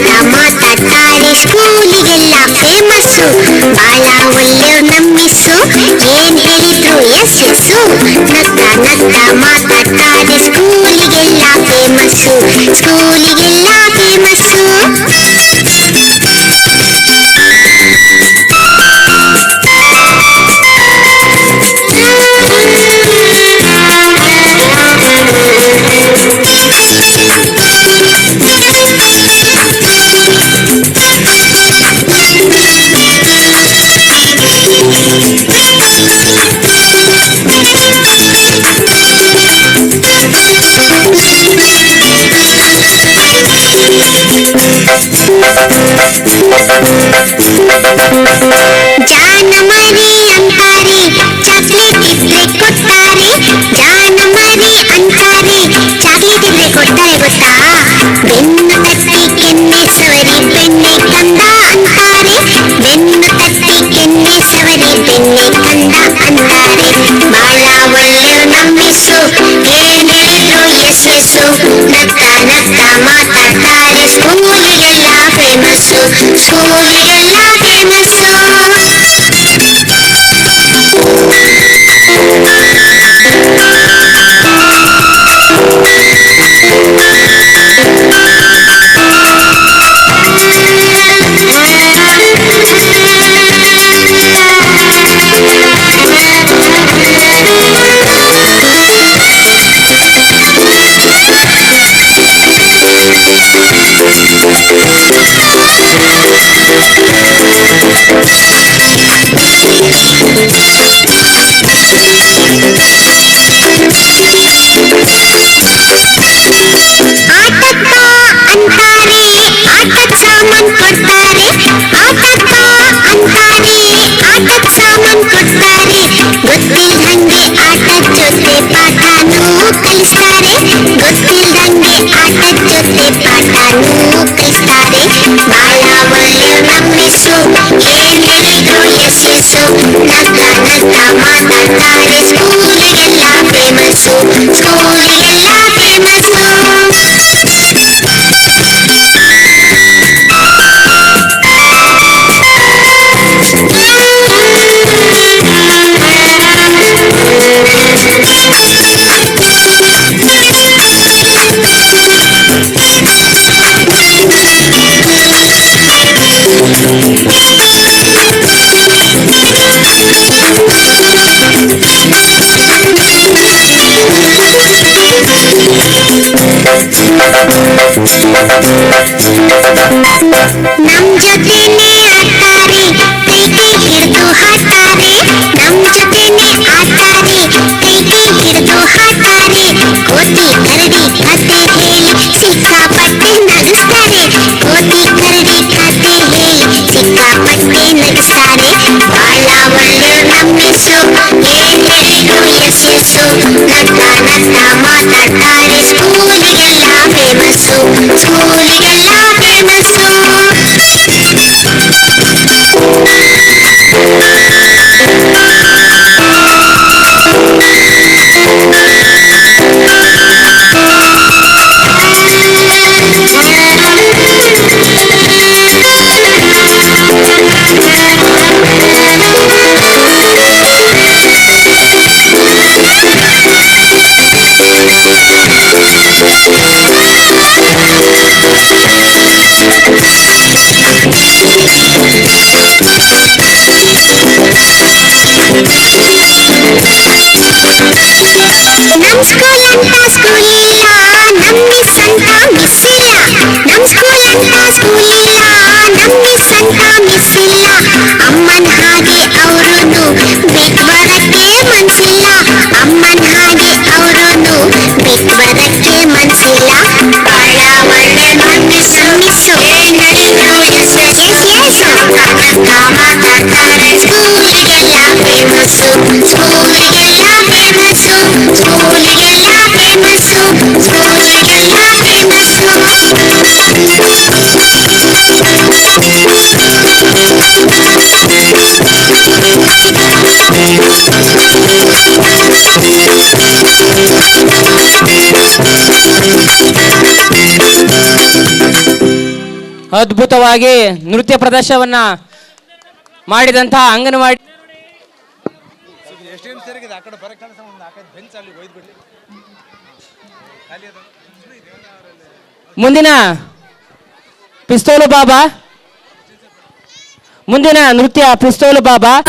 ಮಾತಾಡ್ತಾರೆ ಸ್ಕೂಲಿಗೆಲ್ಲ ಫೇಮಸ್ಸು. ಬಾಳ ಒಳ್ಳೆಯವ್ರು ನಮ್ಮಿಸ್ಸು, ಏನ್ ಹೇಳಿದ್ರು ಎಸ್ ಎಸ್ಸು. ನಗ್ತಾ ನಗ್ತಾ ಮಾತಾಡ್ತಾರೆ ಸ್ಕೂಲಿಗೆಲ್ಲ ಫೇಮಸ್ಸು, ಸ್ಕೂಲಿಗೆಲ್ಲ ಫೇಮಸ್ಸು. ಜಾನಮರಿ ಅಂತಾರೆ, ಚಾಕ್ಲೇಟ್ ಇದ್ರೆ ಕೊಡ್ತಾರೆ. ಜಾನಮರಿ ಅಂತಾರೆ, ಚಾಕ್ಲೇಟ್ ಇದ್ರೆ ಕೊಡ್ತಾರೆ ಗೊತ್ತಾ. ಬೆನ್ನು ತಟ್ಟಿ ಕೆನ್ನೆ ಸವರಿ ಬೆಣ್ಣೆ ಕಂದ ಅಂತಾರೆ. ಬೆನ್ನು ತಟ್ಟಿ ಕೆನ್ನೆ ಸವರಿ ಬೆಣ್ಣೆ ಕಂದ ಅಂತಾರೆ. ಬಾಳ ಒಳ್ಳೆಯವ್ರು ನಮ್ಮಿಸ್ಸು, ಏನ್ ಹೇಳಿದ್ರು ಎಸ್ ಎಸ್ಸು. ನಗ್ತಾ ನಗ್ತಾ ಮಾತಾಡ್ತಾರೆ ಸ್ಕೂಲಿಗೆಲ್ಲ ಫೇಮಸ್ಸು, ಸ್ಕೂಲಿಗೆಲ್ಲ ಫೇಮಸ್ಸು. ಆಟದ ಸಾಮಾನ್ ಕೊಡ್ತಾರೆ. ಆಟಕ್ಕ ಅಂತಾರೆ, ಆಟದ ಸಾಮಾನ್ ಕೊಡ್ತಾರೆ. ಗೊತ್ತಿಲ್ದಂಗೆ ಆಟದ ಜೊತೆ ಪಾಠನೂ ಕಲಿಸ್ತಾರೆ. ಗೊತ್ತಿಲ್ದಂಗೆ ಆಟದ ಜೊತೆ ಪಾಠನೂ ಕಲಿಸ್ತಾರೆ. ಬಾಳ ಒಳ್ಳೆಯವ್ರು ನಮ್ಮಿಸ್ಸು, ಏನ್ ಹೇಳಿದ್ರು ಎಸ್ ಎಸ್ಸು. ನಗ್ತಾ ನಗ್ತಾ ಮಾತಾಡ್ತಾರೆ ಸ್ಕೂಲಿಗೆಲ್ಲ ಫೇಮಸ್ಸು, ಸ್ಕೂಲಿಗೆಲ್ಲ ಫೇಮಸ್ಸು. ನಮ್ ಜೊತೆನೆ ಆಡ್ತಾರೆ, ಕೈ ಕೈ ಹಿಡಿದು ಹಾಡ್ತಾರೆ. ನಮ್ ಜೊತೆನೆ ಆಡ್ತಾರೆ, ಕೈ ಕೈ ಹಿಡಿದು ಹಾಡ್ತಾರೆ. ಕೋತಿ ಕರಡಿ ಕತೆ ಹೇಳಿ ಸಿಕ್ಕಾಪಟ್ಟೆ ನಗಿಸ್ತಾರೆ. ಕೋತಿ ಕರಡಿ ಕತೆ ಹೇಳಿ ಸಿಕ್ಕಾಪಟ್ಟೆ ನಗಿಸ್ತಾರೆ. ಬಾಳ ಒಳ್ಳೆಯವ್ರು ನಮ್ಮಿಸ್ಸು, ಏನ್ ಹೇಳಿದ್ರು ಎಸ್ ಎಸ್ಸು. ನಗ್ತಾ ನಗ್ತಾ ಮಾತಾಡ್ತಾರೆ ಸ್ಕೂಲಿಗೆಲ್ಲ ಫೇಮಸ್ಸು, ಸ್ಕೂಲಿಗೆಲ್ಲ ಫೇಮಸ್ಸು. ನಮ್ ಸ್ಕೂಲ್ ಅಂತ ಸ್ಕೂಲ್ ಇಲ್ಲ, ನಮ್ ಮಿಸ್ ಅಂತ ಮಿಸ್ ಇಲ್ಲ. ನಮ್ ಸ್ಕೂಲ್ ಅಂತ ಸ್ಕೂಲ್ ಇಲ್ಲ, ನಮ್ ಮಿಸ್ ಅಂತ ಮಿಸ್ ಇಲ್ಲ. ಅಮ್ಮನ್ ಹಾಗೆ ಅವ್ರನ್ನು ಬಿಟ್ ಬರಕ್ಕೆ ಮನ್ಸಿಲ್ಲ. ಅಮ್ಮನ್ ಹಾಗೆ ಅವ್ರನ್ನು ಬಿಟ್ ಬರಕ್ಕೆ ಮನ್ಸಿಲ್ಲ. ಬಾಳ ಒಳ್ಳೆ ಮಿಸ್ಸು, ಏನ್ ಹೇಳಿದ್ರು ಎಸ್ ಎಸ್ ಮಾತಾಡ್ತಾರೆ ಸ್ಕೂಲಿಗೆಲ್ಲ ಫೇಮಸ್ಸು, ಸ್ಕೂಲಿಗೆಲ್ಲ ಫೇಮಸ್ಸು, ಸ್ಕೂಲಿಗೆಲ್ಲ ಫೇಮಸ್ಸು, ಸ್ಕೂಲಿಗೆಲ್ಲ ಫೇಮಸ್ಸು. ಅದ್ಭುತವಾಗಿ ನೃತ್ಯ ಪ್ರದರ್ಶನವನ್ನ ಮಾಡಿದಂತಹ ಅಂಗನವಾಡಿ ಮುಂದಿನ ಪಿಸ್ತೂಲು ಬಾಬಾ, ಮುಂದಿನ ನೃತ್ಯ ಪಿಸ್ತೂಲು ಬಾಬಾ.